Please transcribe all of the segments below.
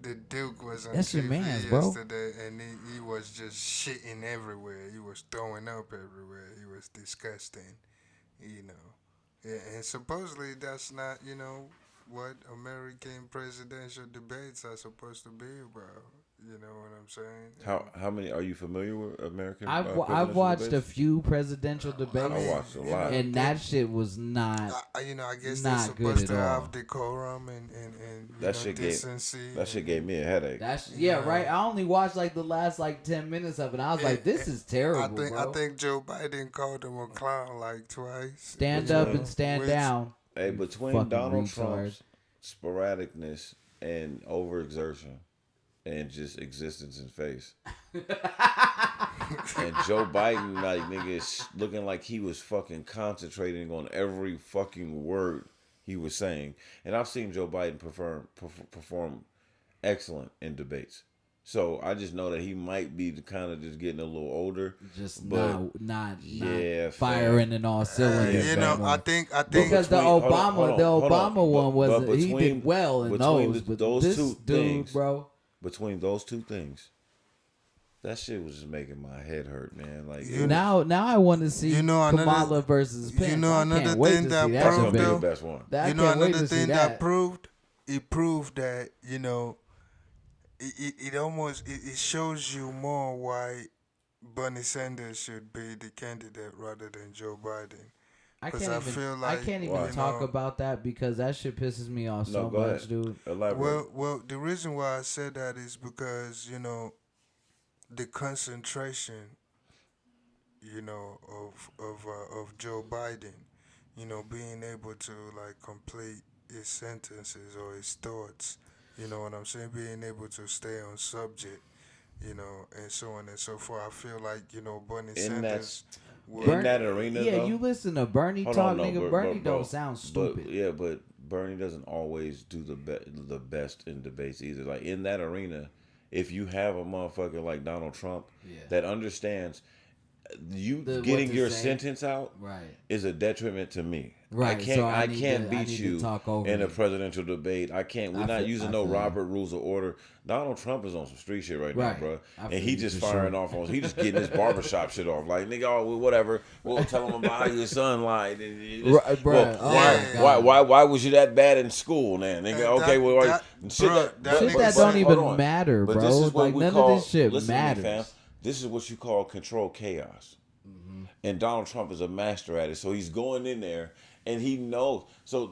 the Duke was on That's your TV man's, bro. yesterday, and he was just shitting everywhere. He was throwing up everywhere. He was disgusting, you know. Yeah, and supposedly that's not, what American presidential debates are supposed to be about. You know what I'm saying? How many are you familiar with American I've presidential watched a debates? few presidential I debates, I mean, watched a lot. and that shit was not I guess they're not good supposed at to all. have decorum and That shit gave decency. that shit gave me a headache. That's Yeah. right. I only watched like the last 10 minutes of it. I was like, this is terrible, I bro. think Joe Biden called him a clown like twice. Stand up and stand Which- down. Hey, between Fucking Donald retard. Trump's sporadicness and overexertion and just existence in face, and Joe Biden, like, nigga, is looking like he was fucking concentrating on every fucking word he was saying. And I've seen Joe Biden perform excellent in debates. So I just know that he might be kind of just getting a little older. Just but not yeah, firing in all cylinders. you no know, more. I think because the between- hold Obama, on, the hold on. Obama one was But he between- did well in between those, but those this two dude, things, bro. Between those two things, that shit was just making my head hurt, man. Like, Now I want to see another- Kamala versus Pence. I another can't wait thing to that see that's that gonna be debate. the best one. I You know, can't wait another to see thing that. it proved that, it shows you more why Bernie Sanders should be the candidate rather than Joe Biden. I 'Cause can't I even, feel I like, can't Why? even talk about that because that shit pisses me off No, so go much, ahead. dude. Elaborate. Well, the reason why I said that is because, the concentration, of Joe Biden, being able to like complete his sentences or his thoughts, you know what I'm saying, being able to stay on subject, and so on and so forth. I feel like, Bernie In that- Sanders in that arena, yeah, though? you listen to Bernie Hold talk, on, no, nigga. but- Bernie bro, don't sound stupid. But Bernie doesn't always do the best in debates either. Like, in that arena, if you have a motherfucker like Donald Trump that understands What getting to your say. sentence out Right. is a detriment to me. Right, I can't so I I need can't to- I beat need to you talk over in a you. presidential debate. I can't. We're not using no feel you. Robert Rules of Order. Donald Trump is on some street shit right now, Right. bro. I And feel he you just for firing sure. off on. He just getting his barbershop shit off. Like, nigga, oh, well, whatever. We'll tell him about how your son lied. And you just, Right, bruh. well, Oh, my why was you that bad in school, man? Nigga, okay, well, that- bruh, that Shit nigga that said- don't even hold on. matter, But bro. this is what Like we none call, of this shit listen to me, matters. fam. This is what you call control chaos. And Donald Trump is a master at it. So he's going in there and he knows. So,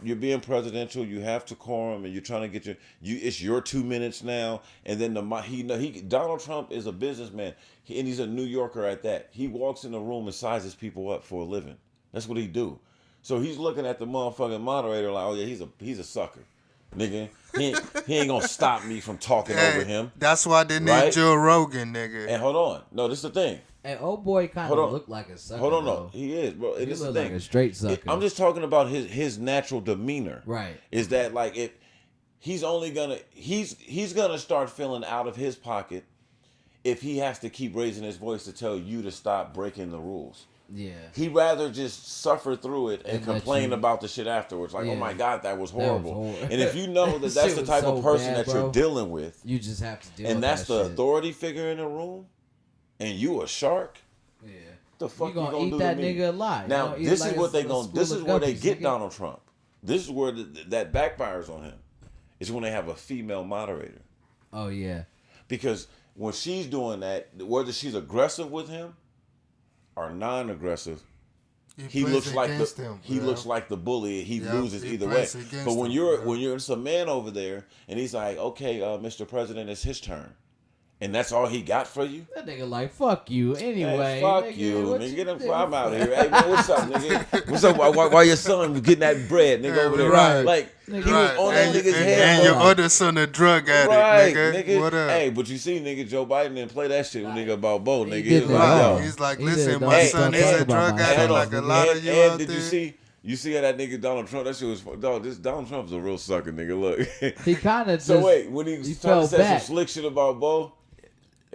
you're being presidential, you have to quorum and you're trying to get it's your 2 minutes now. And then Donald Trump is a businessman and he's a New Yorker at that. He walks in the room and sizes people up for a living. That's what he do. So he's looking at the motherfucking moderator like, oh yeah, he's a sucker. Nigga, he ain't gonna stop me from talking Hey, over him. That's why they need Right? Joe Rogan, nigga. And hold on. No, this is the thing. And old boy kind Hold of on. looked like a sucker. Hold on, bro. no. He is, bro. He It is the looked thing. like a straight sucker. I'm just talking about his natural demeanor. Right. Is that like if he's gonna start feeling out of his pocket if he has to keep raising his voice to tell you to stop breaking the rules. Yeah. He'd rather just suffer through it and And let complain you- about the shit afterwards. Like, Yeah. oh my God, that was That was horrible. horrible. And if you know that That that's shit the was type so of person bad, that bro. you're dealing with, You just have to deal and with that's that the shit. authority figure in the room, and you a shark, Yeah. the fuck you gonna gonna eat do that to me? nigga alive. Now You gonna eat this like is what they a gonna. school This of is where they guppies, get nigga. Donald Trump. This is where that backfires on him. Is when they have a female moderator, Oh yeah. because when she's doing that, whether she's aggressive with him or non-aggressive, he plays looks like against him, he bro. looks like the bully. He Yeah, loses he either way. plays against But when him, bro. you're it's a man over there, and he's like, okay, Mr. President, it's his turn, and that's all he got for you. That nigga like fuck you anyway. Hey, fuck nigga, you, what nigga. you Get him. think? I'm out here. Hey, man, what's up, nigga? What's up? Why your son was getting that bread, nigga, over there? Right. Like, Nigga, he was Right. on that and, nigga's and, head. and your bro. other son a drug addict, Right, nigga. What up? Hey, but you see, nigga, Joe Biden didn't play that shit with nigga about Bo, nigga. He did was that. like, Right. yo. He's like, He listen, did, my don't son talk is a about drug my addict son. like a lot of you and out did there. you see how that nigga Donald Trump, that shit was, dog, this Donald Trump's a real sucker, nigga, look. He kind of So wait, when he he was trying to fell say back. some slick shit about Bo,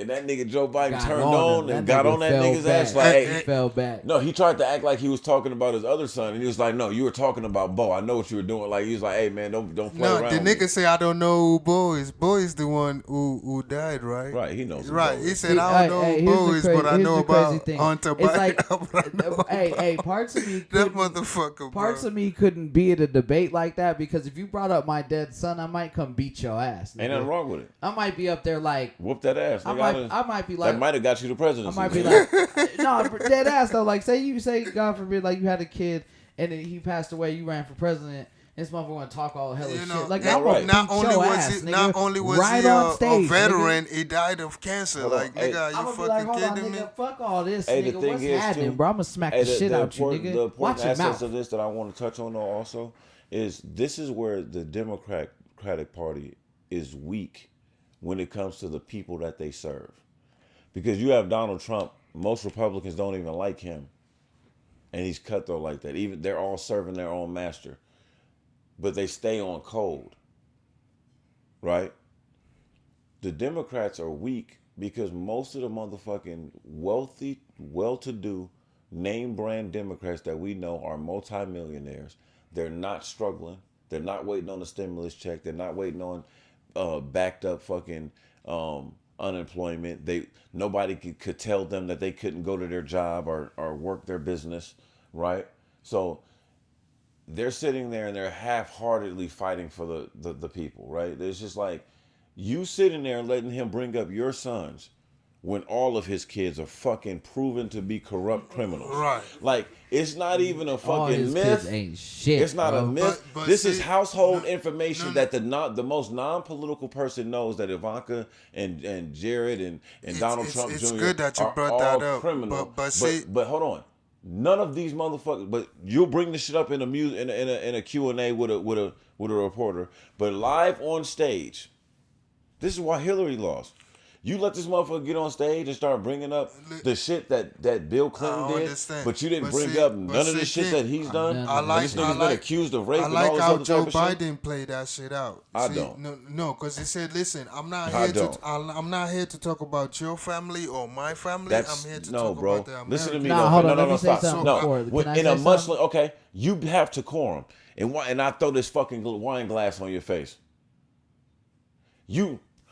And that nigga Joe Biden Got turned on on him. and That got nigga on that fell nigga's back. ass like, He hey. fell back. No, he tried to act like he was talking about his other son, and he was like, "No, you were talking about Bo. I know what you were doing." Like he was like, "Hey man, don't play No, around." the with nigga me. say I don't know who Bo is. Bo is the one who died, right? Right, he knows who Right. Bo He is. said I don't know who Bo is, but I know about Hunter It's Biden. like, But I know hey, about parts of me, that couldn't- motherfucker, parts bro. of me couldn't be at a debate like that because if you brought up my dead son, I might come beat your ass. Ain't nigga. nothing wrong with it. I might be up there like, Whoop that ass. I Nigga, might be like, that might have got you the presidency. I might be nigga. like, no, dead ass though. Like, say, God forbid, like you had a kid and then he passed away, you ran for president. This motherfucker want to talk all hella You know, shit. Like, yeah, I'm right. gonna not beat only your was ass, he nigga. not only was right he on stage, a veteran, nigga. he died of cancer. Hold on. Like, Hey, nigga, are I'm you gonna be like, fucking hold on, kidding me? nigga, fuck all this, Hey, the nigga. thing What's is, happening, too, bro? I'm gonna smack Hey, the shit out you, important, nigga. The Watch important your aspects mouth. of this that I want to touch on though also is this is where the Democratic Party is weak when it comes to the people that they serve. Because you have Donald Trump, most Republicans don't even like him. And he's cutthroat like that. Even they're all serving their own master. But they stay on code. Right? The Democrats are weak because most of the motherfucking wealthy, well-to-do, name brand Democrats that we know are multimillionaires. They're not struggling. They're not waiting on a stimulus check. They're not waiting on backed up fucking unemployment. Nobody could tell them that they couldn't go to their job or work their business, right? So they're sitting there and they're half-heartedly fighting for the people, right? It's just like you sitting there and letting him bring up your sons when all of his kids are fucking proven to be corrupt criminals. Right. Like, it's not even a All fucking his myth. kids ain't shit. It's not bro. a myth. But This see, is household no, information no, that the most non-political person knows that Ivanka and Jared and Donald Trump it's Jr. good that you are brought all that up. criminal. But see, But hold on. None of these motherfuckers. But you'll bring this shit up in a Q&A with a reporter. But live on stage, this is why Hillary lost. You let this motherfucker get on stage and start bringing up the shit that Bill Clinton I did, understand. but you didn't But bring see- up but none of see, the shit King, that he's done. I And like- this nigga's been accused of rape I and like all this how other Joe type of shit. Biden played that shit out. I See, don't. No, because he said, "Listen, I'm not I here don't. to. I'm not here to talk about your family or my family. That's I'm here to no, talk bro. about the American." Listen to me, Nah, though. hold on, no, let me say stop. something No, before. when- Can I in say a much something? okay, you have decorum, and I throw this fucking wine glass on your face.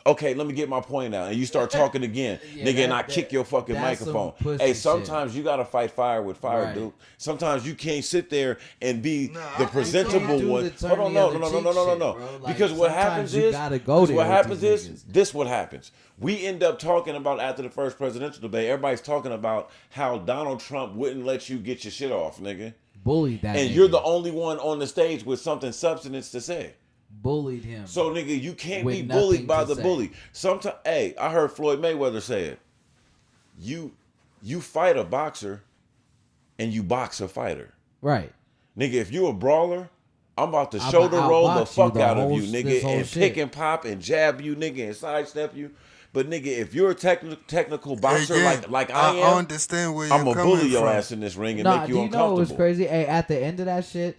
Okay, let me get my point out. And you start talking again, Yeah, nigga, and I that- kick your fucking that's some microphone. pussy Hey, shit. sometimes you gotta fight fire with fire, Right. dude. Sometimes you can't sit there and be Nah, the I presentable can't do one. the turn Hold on, the no. other cheek shit, bro. Like, Because what sometimes happens you is, gotta go there what with happens these is, niggas. this what happens. We end up talking about after the first presidential debate. Everybody's talking about how Donald Trump wouldn't let you get your shit off, nigga. Bullied that And nigga. you're the only one on the stage with something substance to say. Bullied him. So nigga, you can't With be nothing bullied by to the say. bully. Sometimes, hey, I heard Floyd Mayweather say it. You fight a boxer, and you box a fighter. right. Nigga, if you a brawler, I'm about to I'ma shoulder roll the outbox you fuck the out of whole- you, nigga, this whole and shit. pick and pop and jab you, nigga, and sidestep you. But nigga, if you're a technical boxer Again, like I I am, understand where you're I'm gonna coming bully your from. ass in this ring and Nah, make you do you know what's uncomfortable. crazy? Hey, at the end of that shit,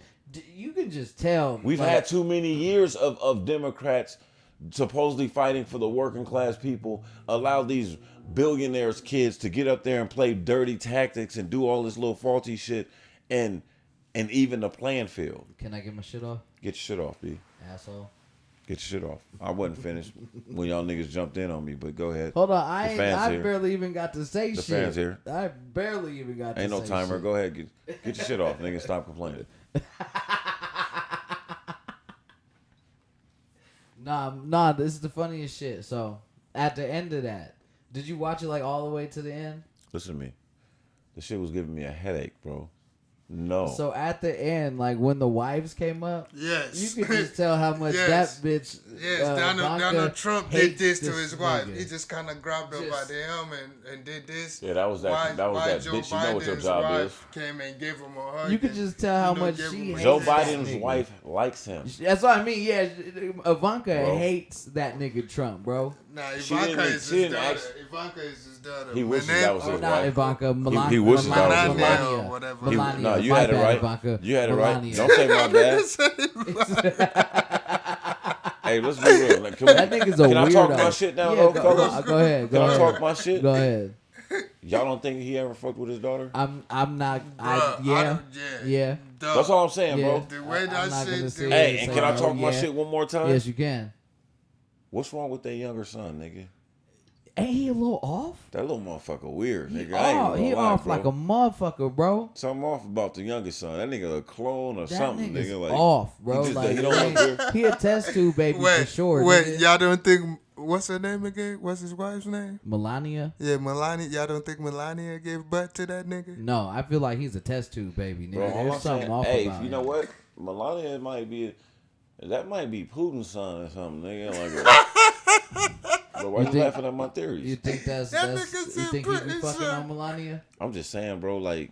you can just tell. We've like, had too many years of Democrats supposedly fighting for the working class people, allow these billionaires' kids to get up there and play dirty tactics and do all this little faulty shit, and even the playing field. Can I get my shit off, Get your shit off, B. asshole? Get your shit off. I wasn't finished when y'all niggas jumped in on me, but go ahead. Hold on, The fans I here. barely even got to say The shit. fans here. I barely even got to Ain't say no timer. shit. Go ahead. Get your shit off, nigga. Stop complaining. Nah, this is the funniest shit. So, at the end of that, did you watch it like all the way to the end? Listen to me. This shit was giving me a headache, bro. No. So at the end, like when the wives came up, Yes. you could just tell how much Yes. that bitch. Yes, Ivanka Donald Trump did hates this to his wife. nigga. He just kind of grabbed her by Just- the helm and did this. Yeah, that was that Joe bitch. You know what your Biden's job wife came and gave him a hug. You could and, just tell how much gave she him a hates Joe that Biden's nigga. wife likes him. That's what I mean. Yeah, Ivanka Bro. hates that nigga Trump, bro. Nah, She Ivanka didn't- is she his didn't daughter. ask- Ivanka is his daughter. He wishes Melania- that was his Not wife. Ivanka. Melania. He wishes that was his Melania wife. or whatever. Melania. No, you My had it bad, right. Ivanka. You had it right. Melania. Don't say my bad. Hey, let's be real. Like, That nigga's a can I talk my weirdo. shit now, Yeah, though, go, fellas? go ahead. Can Go I ahead. talk my shit? Go ahead. Y'all don't think he ever fucked with his daughter? I'm not. Bruh, I Yeah. don't, yeah. Yeah. That's Duh. all I'm saying, Yeah. bro. The way I'm that not gonna shit, say the, Hey, and say can I no, talk my yeah. shit one more time? Yes, you can. What's wrong with that younger son, nigga? Ain't he a little off? That little motherfucker weird, He nigga. I ain't off. gonna He lie, off bro. like a motherfucker, bro. Something off about the youngest son. That nigga a clone or That something, nigga's nigga. Like off, bro. He, just, Like he don't look good. he a test tube baby for sure. wait, nigga. y'all don't think, what's her name again? What's his wife's name? Melania? Yeah, Melania. Y'all don't think Melania gave birth to that nigga? No, I feel like he's a test tube baby, nigga. Bro, all There's I'm something saying, off hey, about you know him. what? Melania might be, that might be Putin's son or something, nigga. Like, bro, why you think- laughing at my You theories? think that's That that's nigga you said think he be Putin, fucking son. on Melania? I'm just saying, bro. Like,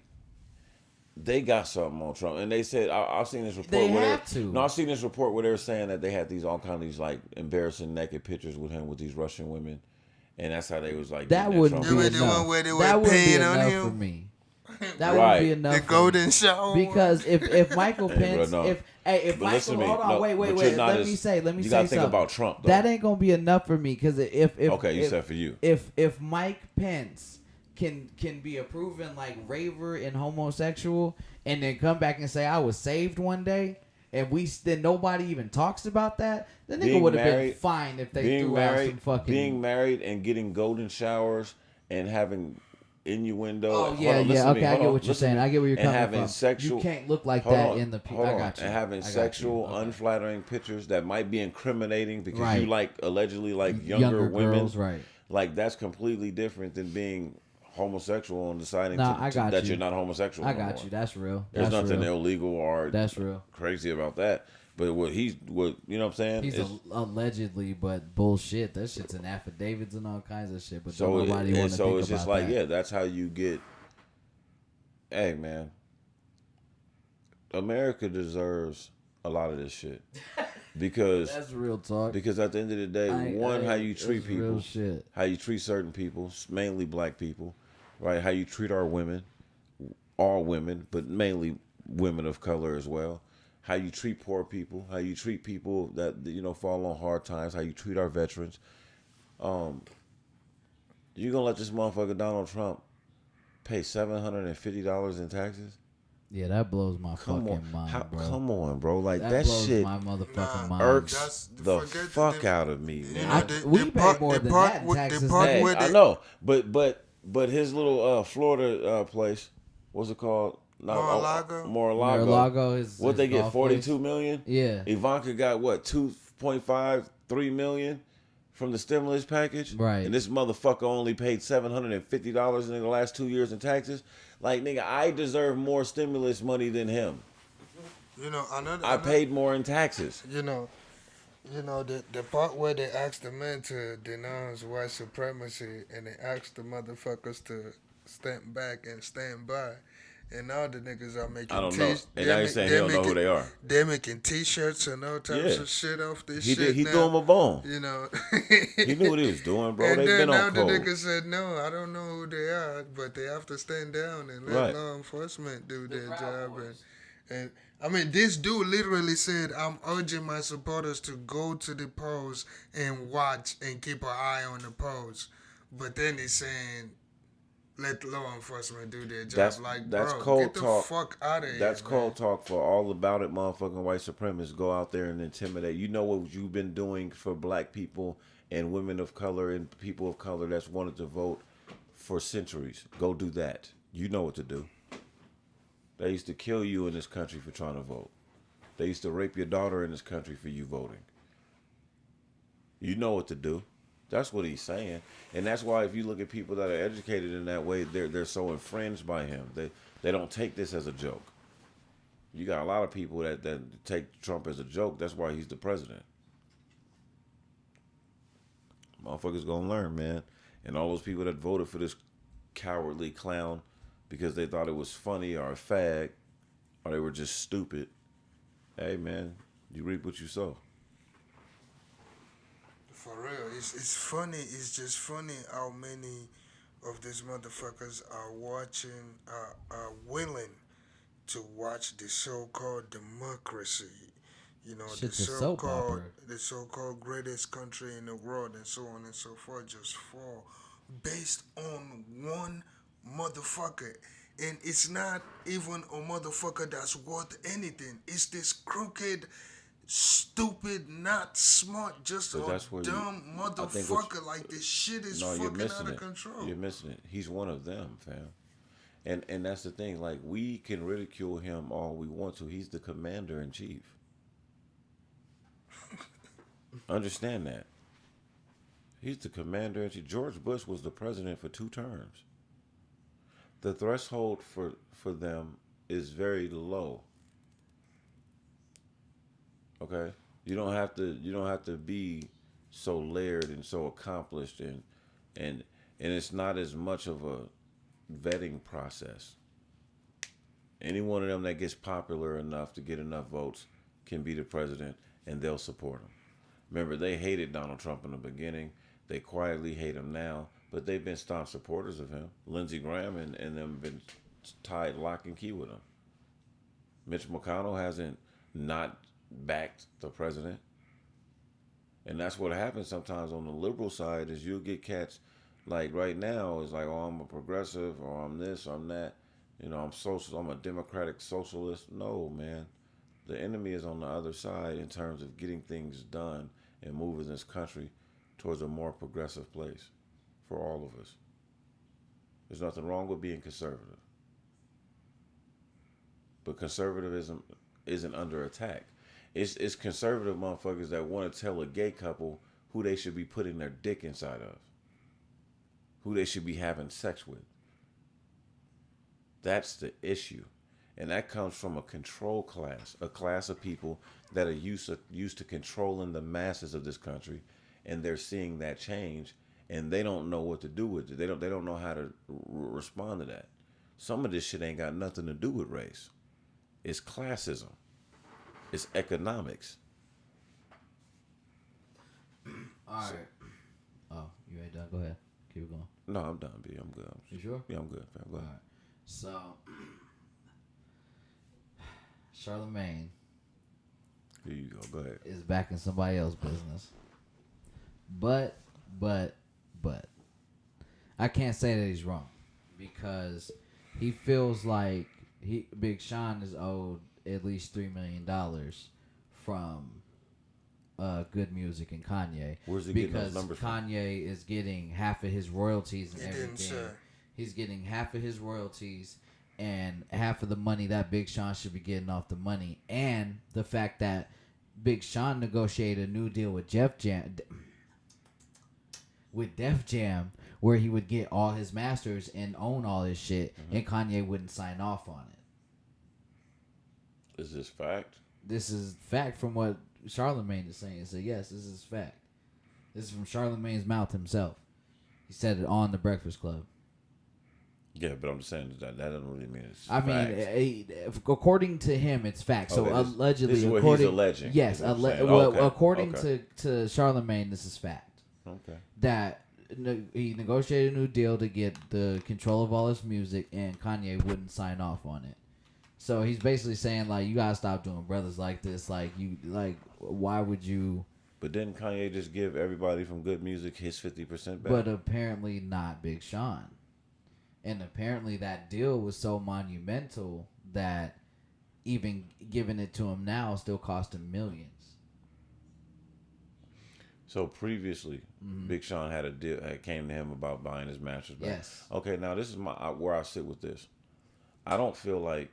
they got something on Trump, and they said I seen this report. They where have to. No, I seen this report where they were saying that they had these all kind of these like embarrassing naked pictures with him with these Russian women, and that's how they was like. That getting at wouldn't Trump. be You mean the enough. one where they were That wouldn't be paying on enough him? for me. That Right. wouldn't be enough. The for golden me. shower. Because if Michael Hey, bro, Pence, no. if But Michael, listen to me. hold on, No, wait, but you're let not me as- say You gotta something. think about Trump, though. That ain't gonna be enough for me because if Okay, you if, said for you. if Mike Pence can be a proven like raver and homosexual and then come back and say I was saved one day and then nobody even talks about that, the nigga Being would have been married- fine if they being threw out some married, fucking. being married, and getting golden showers and having innuendo. Oh Hold yeah, on, listen yeah. to me, Okay, I hold get on, what you're listen to saying. me. I get where you're And coming having from. sexual, You can't look like hold that on, in the. hold I on. got you. And having I got you. sexual, Okay. unflattering pictures that might be incriminating because Right. you like allegedly like younger women. girls, right? Like that's completely different than being homosexual and deciding Nah, I got that you. you're not homosexual. I no got more. you. That's real. There's That's nothing real. illegal or That's real. crazy about that. But what you know what I'm saying? He's It's- allegedly, but bullshit. That shit's in affidavits and all kinds of shit. But So don't nobody want to so think it's just about like, that. yeah, that's how you get. Hey, man, America deserves a lot of this shit because That's real talk. because at the end of the day, how you treat that's real people, shit. how you treat certain people, mainly black people, right? How you treat our women, all women, but mainly women of color as well. How you treat poor people, how you treat people that fall on hard times, how you treat our veterans. You gonna let this motherfucker Donald Trump pay $750 in taxes? Yeah, that blows my Come fucking on, mind, bro. come on, bro. Like that that blows shit my motherfucking Nah, mind. irks the forget fuck the- out of me, You man. know, We pay more than that in taxes, part nigga. Hey, where I they- know, but his little Florida place, what's it called? Mar-a-Lago? Mar-a-Lago. Mar-a-Lago is What his they get? golf 42 place. million. Yeah, Ivanka got what? 2.5, 3 million from the stimulus package. Right. And this motherfucker only paid $750 in the last 2 years in taxes. Like, nigga, I deserve more stimulus money than him. You know, I paid more in taxes. You know, the part where they asked the men to denounce white supremacy and they asked the motherfuckers to stand back and stand by, and now the niggas are making. I don't know. And now he's saying he don't know who they are. They're making T-shirts and all types Yeah. of shit off this He shit. did. He now. threw him a bone. You know. He knew what he was doing, bro. And They've then been now on the cold. nigga said, no, I don't know who they are, but they have to stand down and let Right. law enforcement do their job. And I mean, this dude literally said, I'm urging my supporters to go to the polls and watch and keep an eye on the polls. But then he's saying, let law enforcement do their job. That's bro, cold get the talk. fuck out of here. That's man. cold talk for all about it, motherfucking white supremacists. Go out there and intimidate. You know what you've been doing for black people and women of color and people of color that's wanted to vote for centuries. Go do that. You know what to do. They used to kill you in this country for trying to vote. They used to rape your daughter in this country for you voting. You know what to do. That's what he's saying. And that's why if you look at people that are educated in that way, they're so infringed by him. They don't take this as a joke. You got a lot of people that take Trump as a joke. That's why he's the president. Motherfuckers gonna learn, man. And all those people that voted for this cowardly clown because they thought it was funny or a fag or they were just stupid. Hey, man, you reap what you sow. For real, it's funny. It's just funny how many of these motherfuckers are watching, are willing to watch the so-called democracy Shit's a soap opera. The so-called greatest country in the world, and so on and so forth, just fall based on one motherfucker. And it's not even a motherfucker that's worth anything. It's this crooked, stupid, not smart, just But a that's where you. dumb I think what. motherfucker. Like this shit is No, you're fucking missing out of it. control. You're missing it. He's one of them, fam. And that's the thing. Like we can ridicule him all we want to. He's the commander in chief. Understand that. He's the commander in chief. George Bush was the president for 2 terms. The threshold for them is very low. Okay? You don't have to be so layered and so accomplished and and it's not as much of a vetting process. Any one of them that gets popular enough to get enough votes can be the president and they'll support him. Remember, they hated Donald Trump in the beginning. They quietly hate him now, but they've been staunch supporters of him. Lindsey Graham and them been tied lock and key with him. Mitch McConnell hasn't not backed the president. And that's what happens sometimes on the liberal side is you'll get cats like right now is like, oh, I'm a progressive or I'm this or I'm that. I'm social. I'm a democratic socialist. No, man. The enemy is on the other side in terms of getting things done and moving this country towards a more progressive place for all of us. There's nothing wrong with being conservative. But conservatism isn't under attack. It's conservative motherfuckers that want to tell a gay couple who they should be putting their dick inside of, who they should be having sex with. That's the issue. And that comes from a control class, a class of people that are used to controlling the masses of this country, and they're seeing that change, and they don't know what to do with it. They don't know how to respond to that. Some of this shit ain't got nothing to do with race. It's classism. It's economics. All right. Oh, you ain't done? Go ahead. Keep it going. No, I'm done, B. I'm good. You sure? Yeah, I'm good, fam. Go All ahead. right. So, Charlemagne Here you go. Go ahead. is back in somebody else's business. But, I can't say that he's wrong because he feels like Big Sean is owed at least $3 million from Good Music and Kanye. Where's he getting those because numbers from? Kanye is getting half of his royalties and He didn't everything. say. He's getting half of his royalties and half of the money that Big Sean should be getting off the money, and the fact that Big Sean negotiated a new deal with Def Jam, where he would get all his masters and own all his shit, and Kanye wouldn't sign off on it. Is this fact? This is fact from what Charlemagne is saying. So yes, this is fact. This is from Charlemagne's mouth himself. He said it on the Breakfast Club. Yeah, but I'm just saying that doesn't really mean it's I fact. mean, according to him, it's fact. So Okay, allegedly, this is what according, he's alleging. yes, is what I'm saying. well, Okay, according okay. to Charlemagne, this is fact. Okay. That he negotiated a new deal to get the control of all his music, and Kanye wouldn't sign off on it. So he's basically saying like, you gotta stop doing brothers like this. Why would you? But didn't Kanye just give everybody from Good Music his 50% back? But apparently not Big Sean. And apparently that deal was so monumental that even giving it to him now still cost him millions. So previously, Big Sean had a deal. Came to him about buying his masters back. Yes. Okay, now this is where I sit with this. I don't feel like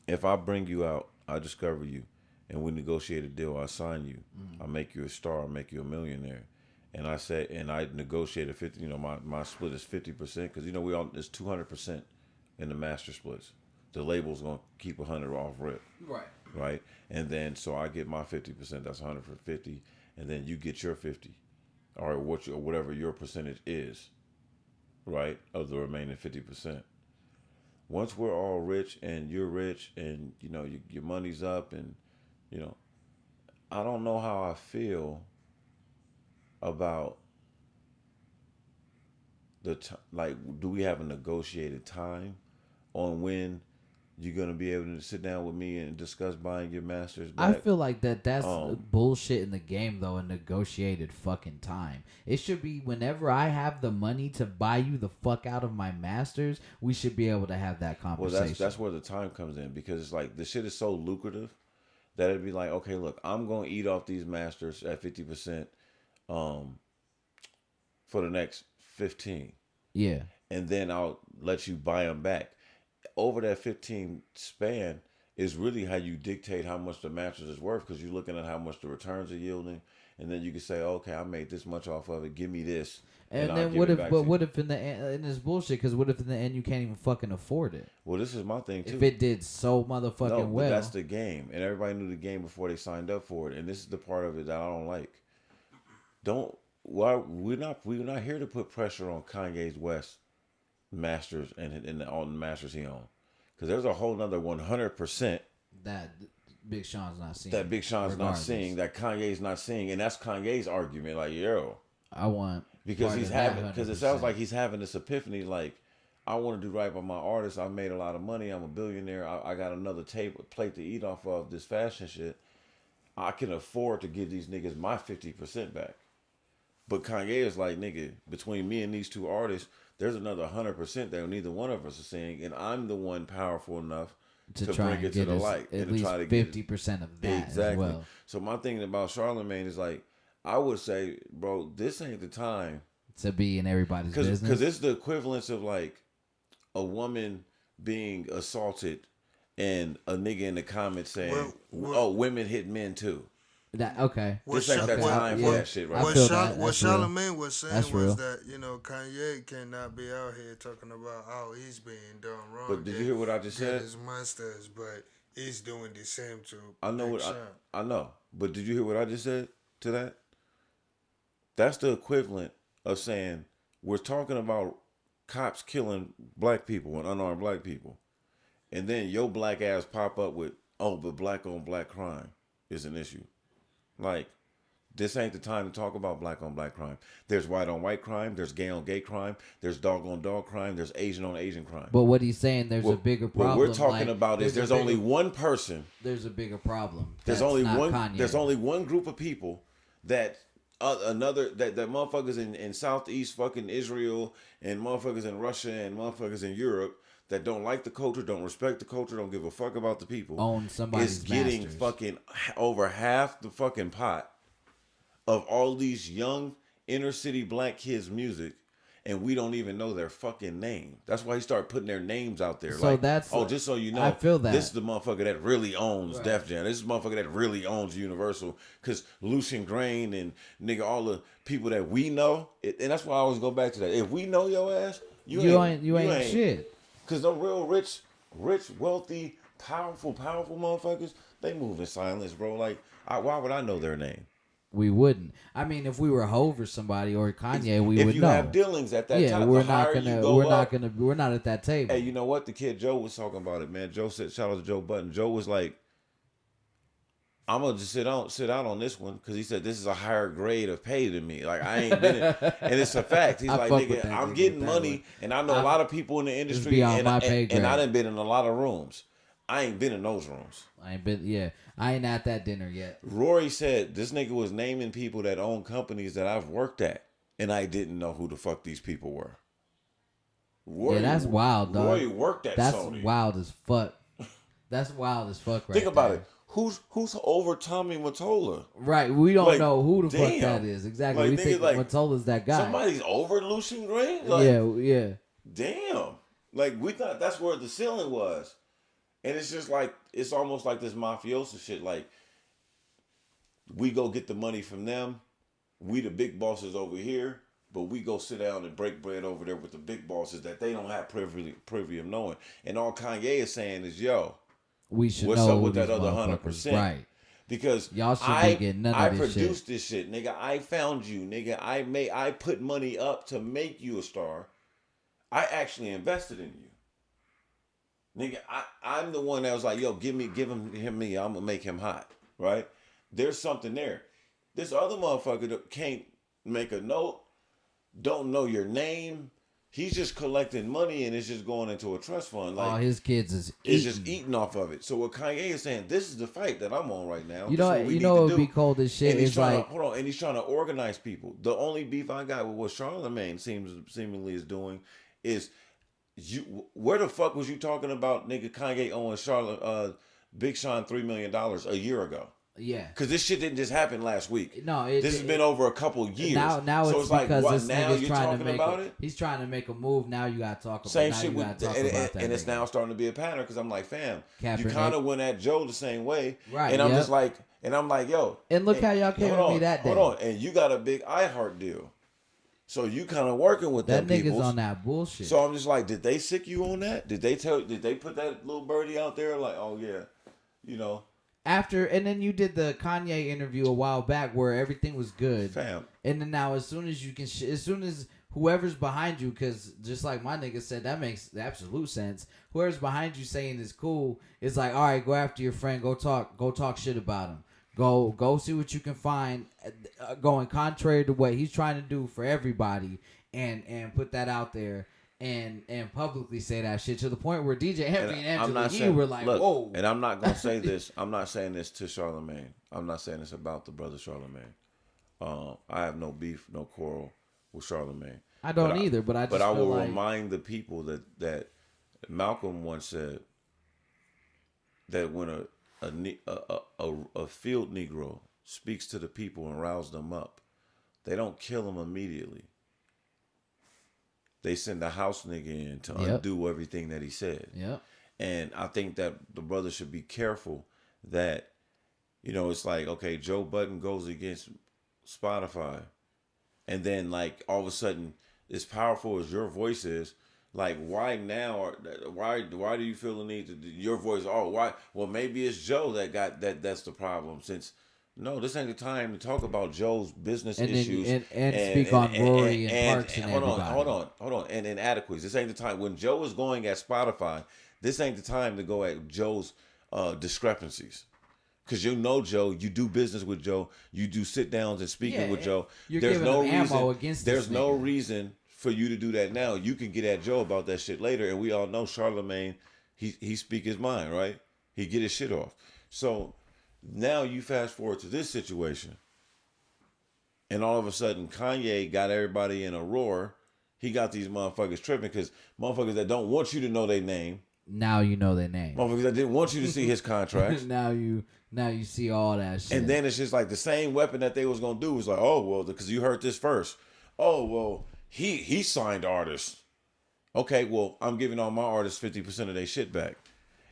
if I bring you out, I discover you, and we negotiate a deal, I sign you, I make you a star, I make you a millionaire, and I negotiate a 50. My split is 50% because we all it's 200% in the master splits. The label's gonna keep 100 off rip. Right, and then so I get my 50%. That's 100 for 50, and then you get your 50, or whatever your percentage is, right, of the remaining 50%. Once we're all rich and you're rich and your money's up and I don't know how I feel about do we have a negotiated time on when you're gonna be able to sit down with me and discuss buying your masters I back. feel like that's Um, bullshit in the game, though, a negotiated fucking time. It should be whenever I have the money to buy you the fuck out of my masters, we should be able to have that well, conversation. that's where the time comes in because it's like the shit is so lucrative that it'd be like, okay, look, I'm gonna eat off these masters at 50%, um, for the next 15, Yeah. and then I'll let you buy them back. Over that 15 span is really how you dictate how much the mattress is worth because you're looking at how much the returns are yielding, and then you can say, okay, I made this much off of it. Give me this, and And I'll then give what it if? back But to you. what if in the end, and it's bullshit? Because what if in the end you can't even fucking afford it? Well, this is my thing too. If it did so motherfucking No, but well, that's the game, and everybody knew the game before they signed up for it. And this is the part of it that I don't like. Don't why we're not here to put pressure on Kanye's West masters and on the masters he owns, because there's a whole nother 100% that Big Sean's not seeing. that Big Sean's not regardless. seeing, that Kanye's not seeing, and that's Kanye's argument. Like, yo, I want because part he's of that having, because it sounds 100%. like he's having this epiphany. Like, I want to do right by my artists. I made a lot of money. I'm a billionaire. I got another plate to eat off of this fashion shit. I can afford to give these niggas my 50% back. But Kanye is like, nigga, between me and these two artists, there's another 100% that neither one of us is seeing, and I'm the one powerful enough to try bring and it to get the us light at and to least try to get 50% of that exactly. as well. So my thing about Charlemagne is like, I would say, bro, this ain't the time To be in everybody's business. because it's the equivalence of like a woman being assaulted and a nigga in the comments saying, "Oh, women hit men too." That okay. This ain't that time for that shit, right? I feel that. What That's real. Charlamagne was saying That's was real. that Kanye cannot be out here talking about how he's being done wrong. But did you hear what I just said? His monsters, but he's doing the same to. I know Big what Sean. I know, but did you hear what I just said to that? That's the equivalent of saying we're talking about cops killing black people and unarmed black people, and then your black ass pop up with, "Oh, but black on black crime is an issue." Like, this ain't the time to talk about black on black crime. There's white on white crime. There's gay on gay crime. There's dog on dog crime. There's Asian on Asian crime. But what he's saying, there's a bigger problem. What we're talking like, about is there's only one person. There's a bigger problem. There's That's only not one. Kanye. There's only one group of people that that motherfuckers in Southeast fucking Israel and motherfuckers in Russia and motherfuckers in Europe that don't like the culture, don't respect the culture, don't give a fuck about the people. Own somebody's is getting masters. fucking over half the fucking pot of all these young inner city black kids' music, and we don't even know their fucking name. That's why he started putting their names out there. So like, that's just so you know, I feel that. this is the motherfucker that really owns Def Jam. This is the motherfucker that really owns Universal. Because Lucian Grain and nigga, all the people that we know, and that's why I always go back to that. If we know your ass, you ain't shit. Because the real rich, wealthy, powerful motherfuckers, they move in silence, bro. Like, why would I know their name? We wouldn't. I mean, if we were Hove or somebody or Kanye, we would If you know. have dealings at that time, we're the not higher gonna. you go We're up, not gonna. We're not at that table. Hey, you know what? The kid Joe was talking about it, man. Joe said, shout out to Joe Button. Joe was like, I'm gonna just sit out on this one because he said this is a higher grade of pay than me. Like, I ain't been in, and it's a fact. He's I like, fuck with nigga, that I'm nigga getting with that money, one. and I know a lot of people in the industry, beyond and, my I, pay and I grade. done been in a lot of rooms. I ain't been in those rooms. I ain't been. Yeah, I ain't at that dinner yet. Rory said this nigga was naming people that own companies that I've worked at, and I didn't know who the fuck these people were. Rory, Yeah, that's wild, dog. Rory worked at That's Sony. wild as fuck. That's wild as fuck, right? Think about there. it. Who's over Tommy Mottola? Right, we don't Like, know who the fuck damn. that is exactly. Like, we nigga, think like, Mottola's that guy. Somebody's over Lucian Grain? Like, yeah. damn. Like, we thought that's where the ceiling was. And it's just like, it's almost like this mafioso shit. Like, we go get the money from them. We the big bosses over here. But we go sit down and break bread over there with the big bosses that they don't have privy of knowing. And all Kanye is saying is, yo, We should what's know up with who that these other motherfuckers- 100%? Right. Because Y'all should be getting none of I this produced shit. this shit, nigga. I found you, nigga. I put money up to make you a star. I actually invested in you. Nigga, I'm the one that was like, yo, give him me. I'm gonna make him hot. Right? There's something there. This other motherfucker that can't make a note, don't know your name. He's just collecting money and it's just going into a trust fund. Like All his kids is it's eating. just eating off of it. So what Kanye is saying, this is the fight that I'm on right now. You This know, is what we you need know, to it'd do. be cold as shit. And he's It's trying like, to hold on, and he's trying to organize people. The only beef I got with what Charlamagne seemingly is doing is where the fuck was you talking about, nigga? Kanye owing Big Sean $3 million a year ago. yeah. Because this shit didn't just happen last week. No, this has been over a couple years. Now so it's like, because what? this Now nigga's you're trying to talking make about it. He's trying to make a move. Now you gotta talk about. Same now shit you with, gotta talk about that. and it's nigga. now starting to be a pattern because I'm like, fam, Kaepernick. you kind of went at Joe the same way, Right, And I'm yep. just like, and I'm like, yo, And look how y'all came at me that day. Hold on, and you got a big iHeart deal, so you kind of working with That them nigga's peoples. on that bullshit. So I'm just like, did they sick you on that? Did they put that little birdie out there like, oh yeah, you know? And then you did the Kanye interview a while back where everything was good. Fam. And then now, as soon as you can, as soon as whoever's behind you, because just like my nigga said, that makes absolute sense. Whoever's behind you saying is cool, it's like, all right, go after your friend, go talk shit about him. Go see what you can find, going contrary to what he's trying to do for everybody, and put that out there. And publicly say that shit to the point where DJ Henry and Angela Yee were like, look, whoa. And I'm not gonna say this. I'm not saying this to Charlamagne. I'm not saying this about the brother Charlamagne. I have no beef, no quarrel with Charlamagne. I don't either, but I just I feel will like, remind the people that Malcolm once said that when a field Negro speaks to the people and riles them up, they don't kill them immediately. They send a house nigga in to undo everything that he said. Yep. And I think that the brother should be careful that, you know, it's like, okay, Joe Budden goes against Spotify. And then, like, all of a sudden, as powerful as your voice is, like, why now? Why do you feel the need to your voice? Oh, why? Well, maybe it's Joe that got that. That's the problem. Since no, this ain't the time to talk about Joe's business issues and speak on Rory and Parks and everybody. Hold on, and inadequacies. This ain't the time when Joe is going at Spotify. This ain't the time to go at Joe's discrepancies. Because you know Joe, you do business with Joe, you do sit downs and speaking with Joe. There's no reason. There's no reason for you to do that now. You can get at Joe about that shit later, and we all know Charlamagne, he speak his mind, right? He get his shit off. So now you fast forward to this situation, and all of a sudden Kanye got everybody in a roar. He got these motherfuckers tripping because motherfuckers that don't want you to know their name. Now you know their name. Motherfuckers that didn't want you to see his contracts. now you see all that shit. And then it's just like the same weapon that they was gonna do was like, oh well, because you heard this first. Oh well, he signed artists. Okay, well I'm giving all my artists 50% of their shit back.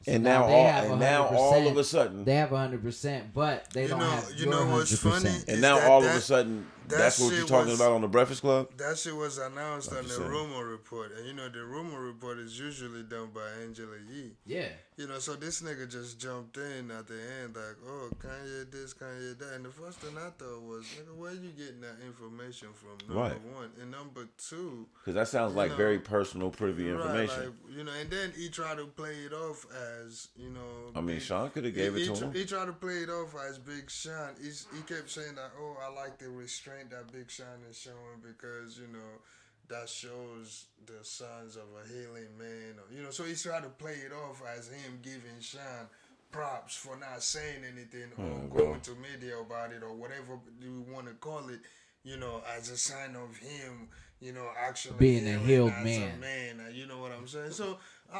So and now all of a sudden they have 100%, but they don't have you know what's 100%. funny? And now all of a sudden that's what you're talking about on the Breakfast Club? That shit was announced on the saying. rumor report. And you know the rumor report is usually done by Angela Yee. Yeah. You know, so this nigga just jumped in at the end like, oh, Kanye this, Kanye that. And the first thing I thought was, nigga, where you getting that information from? Number one. And number two. Because that sounds like very personal, privy information. Like, you know, and then he tried to play it off as, you know. I mean, Sean could have gave it to him. He tried to play it off as Big Sean. He kept saying that, oh, I like the restraint that Big Sean is showing because, you know, that shows the signs of a healing man. Or, you know, so he tried to play it off as him giving Sean props for not saying anything or going to media about it or whatever you want to call it, you know, as a sign of him, you know, actually being a healed as man. a man. You know what I'm saying? So,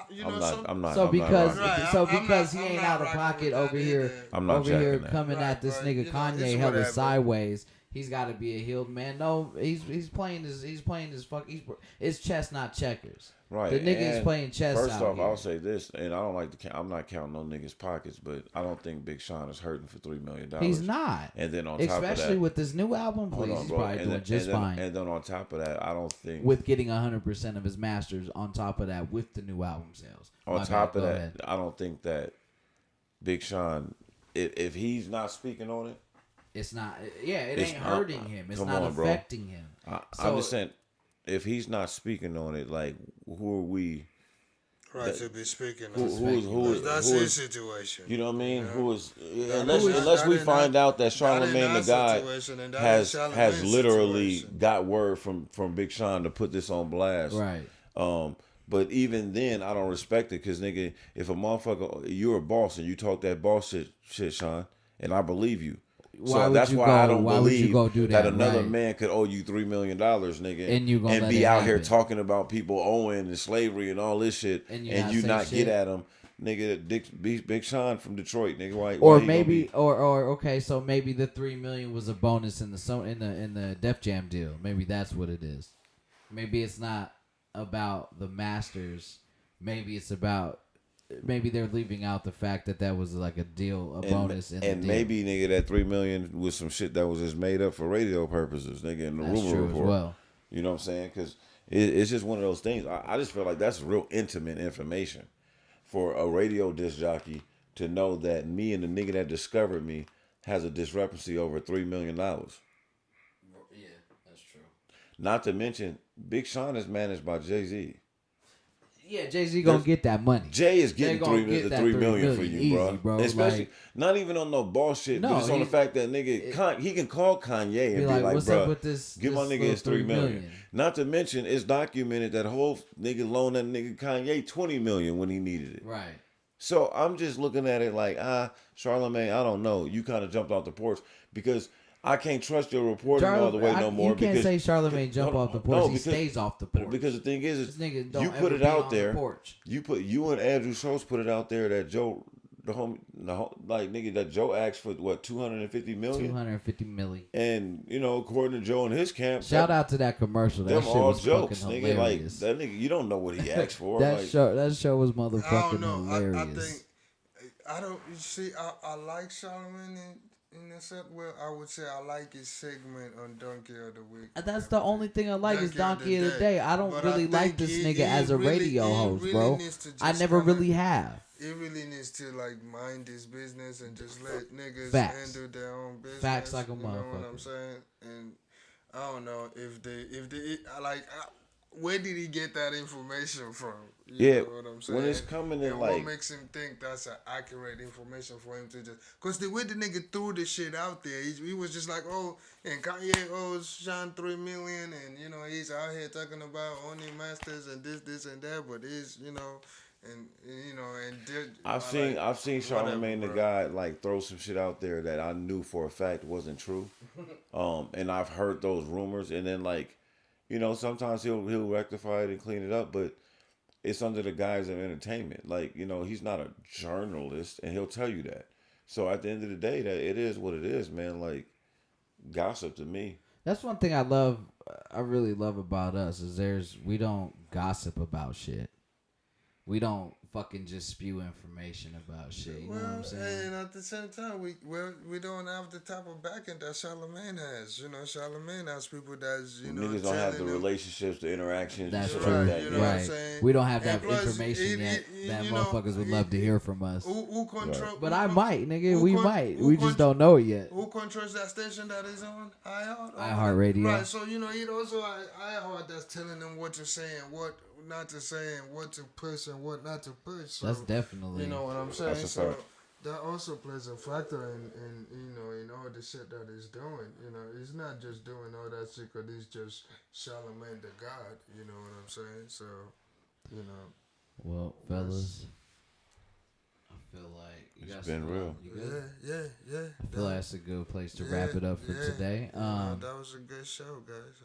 you know, because he ain't out of pocket over here, coming at this nigga Kanye hella sideways. He's got to be a healed man. No, he's playing his fuck. It's chess, not checkers. Right. The nigga is playing chess. First out off, here. I'll say this, and I don't like to. I'm not counting no niggas' pockets, but I don't think Big Sean is hurting for $3 million. He's not. And then on top of that, especially with this new album, he's probably doing just fine. And then on top of that, I don't think with getting 100% of his masters. On top of that, with the new album sales. On top of that, I don't think that Big Sean, if he's not speaking on it. It's not. Yeah, it ain't hurting him. It's not affecting him. I'm just saying, if he's not speaking on it, like who are we? Right, to be speaking who on. That's who his is situation. you know what I mean? You know? Who is That unless is not, unless that we is not, find out that that ain't Charlemagne the our God situation, and that ain't has Charlemagne's literally situation. got word from Big Sean to put this on blast. Right. But even then, I don't respect it because nigga, if a motherfucker, you're a boss and you talk that boss shit, Sean, and I believe you. Why So would that's you why go? I don't Why would you believe go do that that? another Right. man could owe you $3 million, nigga, And you gonna let be it out here happen. talking about people owing and slavery and all this shit, And and you say not shit. get at him, nigga. Big Sean from Detroit, nigga. Why Or he maybe, gonna be? or okay, so maybe the $3 million was a bonus in the Def Jam deal. Maybe that's what it is. Maybe it's not about the Masters. Maybe it's about. Maybe they're leaving out the fact that was like a deal, a bonus in the And deal. maybe nigga that $3 million was some shit that was just made up for radio purposes, nigga. In the That's rumor true report, as well. you know what I'm saying? Because it's just one of those things. I just feel like that's real intimate information for a radio disc jockey to know that me and the nigga that discovered me has a discrepancy over $3 million. Yeah, that's true. Not to mention, Big Sean is managed by Jay-Z. Yeah, Jay-Z gonna get that money. Jay is getting gonna three get that $3 $3 million for million you, easy, bro. Especially Like, not even on no ball shit, No, but just on the he- fact that nigga he can call Kanye and be be like, like, "What's bruh, up with this? give my this nigga little his $3 million. million?" Not to mention, it's documented that whole nigga loaned that nigga Kanye $20 million when he needed it. Right. So I'm just looking at it like, Charlemagne, I don't know. You kind of jumped off the porch because I can't trust your reporting all the way no more. You can't because say Charlemagne jump off the porch. He stays off the porch. Because the thing is This nigga don't you put ever it be out on the there. porch. You and Andrew Schultz put it out there that Joe, like nigga, that Joe asked for what 250 million. 250 million. And according to Joe and his camp, Shout out to that commercial. That them shit all was jokes, fucking nigga. Like hilarious. that nigga, you don't know what he asked for. that like, show was I don't motherfucking know. hilarious. I think I don't. You see, I like Charlemagne in the set. Well, I would say I like his segment on Donkey of the Week. That's the only thing I like is Donkey of the Day. I don't But really I like think this he- nigga he as a really- radio he host, really bro. needs to I just never kinda- really have. He really needs to like mind his business and just let niggas Facts. handle their own business. Facts like a You know what motherfucker. I'm saying? And I don't know if they where did he get that information from? You Yeah, know what I'm saying? when it's coming in and like, what makes him think that's an accurate information for him to just? Cause the way the nigga threw the shit out there, he was just like, oh, and Kanye owes Sean $3 million, and he's out here talking about owning masters and this and that, but he's I've seen Charlemagne the bro. guy like throw some shit out there that I knew for a fact wasn't true. And I've heard those rumors, and then like, sometimes he'll rectify it and clean it up, but it's under the guise of entertainment. Like, he's not a journalist, and he'll tell you that. So at the end of the day, that it is what it is, man. Like, gossip to me. That's one thing I really love about us is we don't gossip about shit. We don't fucking just spew information about shit. You know what I'm saying? And at the same time, we don't have the type of backing that Charlemagne has. Charlemagne has people that's Niggas don't have the telling them- relationships, the interactions, That's and shit true. like that. You know what I'm Right. saying? We don't have And that plus, information yet that you know, motherfuckers would love to hear from us. Who control? But who I con- might, nigga. who We con- might. who We just con- don't know it yet. Who controls that station that is on iHeart? iHeartRadio. Right. So it also iHeart that's telling them what to say and what not to say and what to push and what not to push. So, That's definitely. you know what I'm saying. That's a So fact. that also plays a factor in all the shit that he's doing. He's not just doing all that shit because he's just Charlemagne the God. You know what I'm saying? So, Well, fellas, I feel like you got It's been some- real. You good? yeah. I feel like that's a good place to wrap it up for today. That was a good show, guys.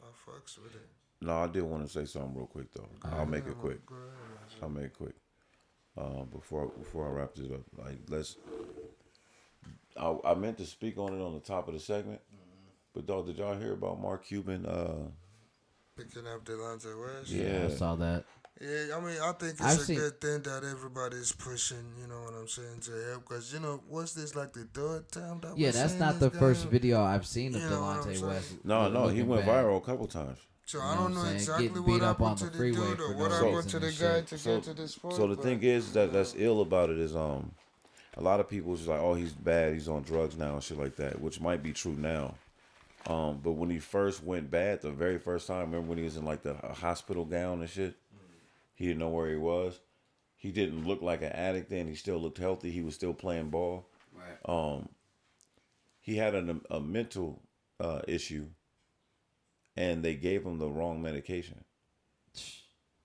I fucks with it. No, I did want to say something real quick though. I'll make it quick. Go ahead, man. I'll make it quick. Before I wrap this up, like I meant to speak on it on the top of the segment, but dog, did y'all hear about Mark Cuban? Picking up Delonte West. Yeah. I saw that. Yeah, I mean, I think I've it's a seen- good thing that everybody's pushing, you know what I'm saying, to help. Because, what's this, like the third time that Yeah, we're that's seeing not this the first guy? video I've seen of You know what I'm Delonte saying? West. No, he looking went bad. viral a couple times. So You I know don't what know I'm saying? exactly Getting what beat up happened on to the the freeway dude for or no what reason happened to the and guy shit. to get to this point. So the but, thing is that's ill about it is a lot of people just like, oh, he's bad, he's on drugs now and shit like that, which might be true now. But when he first went bad, the very first time, remember when he was in like the hospital gown and shit? He didn't know where he was. he didn't look like an addict then. He still looked healthy. He was still playing ball. Right. He had a mental issue, and they gave him the wrong medication.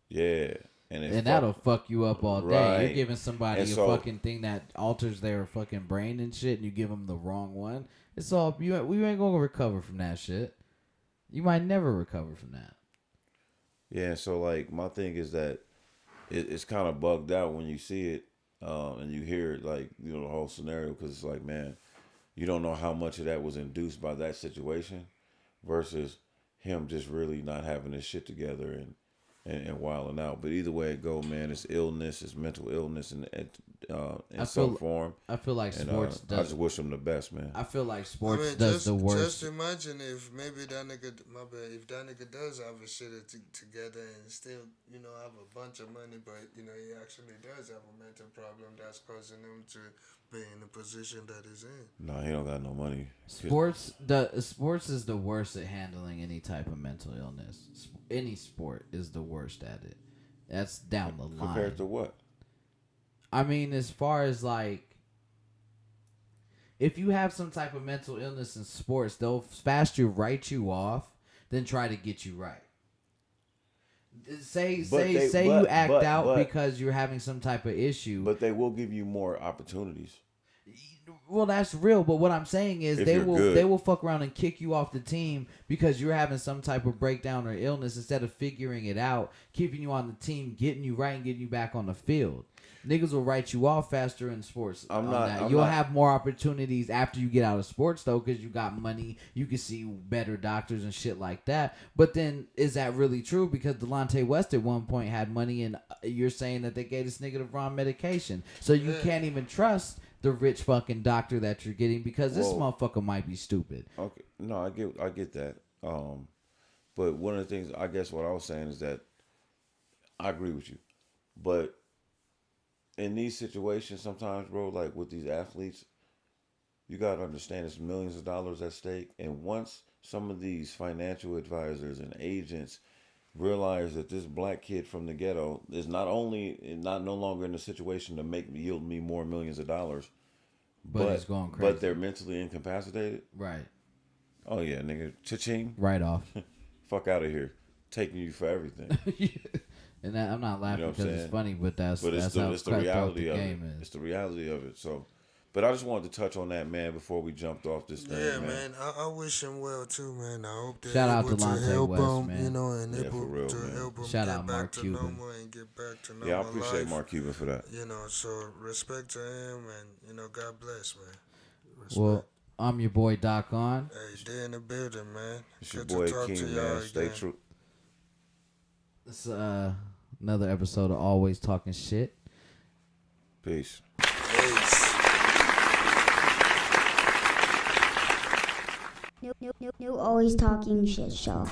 Yeah. And that'll fuck you up all day. Right. You're giving somebody And a so- fucking thing that alters their fucking brain and shit, and you give them the wrong one. It's all we ain't gonna recover from that shit. You might never recover from that. Yeah, so like my thing is that it's kind of bugged out when you see it and you hear it, like, you know, the whole scenario, because it's like, man, you don't know how much of that was induced by that situation versus him just really not having his shit together and wilding out. But either way it go, man, it's illness, it's mental illness in some form. I feel like And sports I does. just wish him the best, man. I feel like sports I mean, does the worst. Just imagine if maybe that nigga, my bad, if that nigga does have his shit together and still, you know, have a bunch of money, but, you know, he actually does have a mental problem that's causing him to be in the position that he's in. No, he don't got no money. Sports is the worst at handling any type of mental illness. Any sport is the worst at it. That's down the line. Compared to what? I mean, as far as like, if you have some type of mental illness in sports, they'll faster write you off than try to get you right. Say you act out because you're having some type of issue. But they will give you more opportunities. Well, that's real, but what I'm saying is If they you're will good. they will fuck around and kick you off the team because you're having some type of breakdown or illness instead of figuring it out, keeping you on the team, getting you right, and getting you back on the field. Niggas will write you off faster in sports. You'll have more opportunities after you get out of sports though, because you got money, you can see better doctors and shit like that. But then, is that really true? Because Delonte West at one point had money, and you're saying that they gave this nigga the wrong medication, so you can't even trust the rich fucking doctor that you're getting because this motherfucker might be stupid. Okay, no, I get that. But one of the things, I guess what I was saying is that I agree with you, but in these situations, sometimes, bro, like with these athletes, you gotta understand it's millions of dollars at stake, and once some of these financial advisors and agents realize that this black kid from the ghetto is not no longer in a situation to yield me more millions of dollars, But he's going crazy. But they're mentally incapacitated. Right. Oh yeah, nigga, cha-ching. Right off. Fuck out of here, taking you for everything. And that, I'm not laughing You know what because I'm it's saying? funny, but that's But how it's the cutthroat reality the of it. game is. It's the reality of it. So, but I just wanted to touch on that, man, before we jumped off this thing. Yeah, man. I wish him well too, man. I hope they're Shout out able to Delonte help West, him, man. you know, and Yeah, able for real, to man. help him Shout get out back Mark to Cuban. normal and get back to normal Yeah, I appreciate life. Mark Cuban for that. You know, so respect to him, and you know, God bless, man. Respect. Well, I'm your boy Doc On. Hey, they in the building, man. It's your Good boy to talk to King, y'all man. Stay again. true. It's another episode of Always Talking Shit. Peace. Peace. New always talking shit show.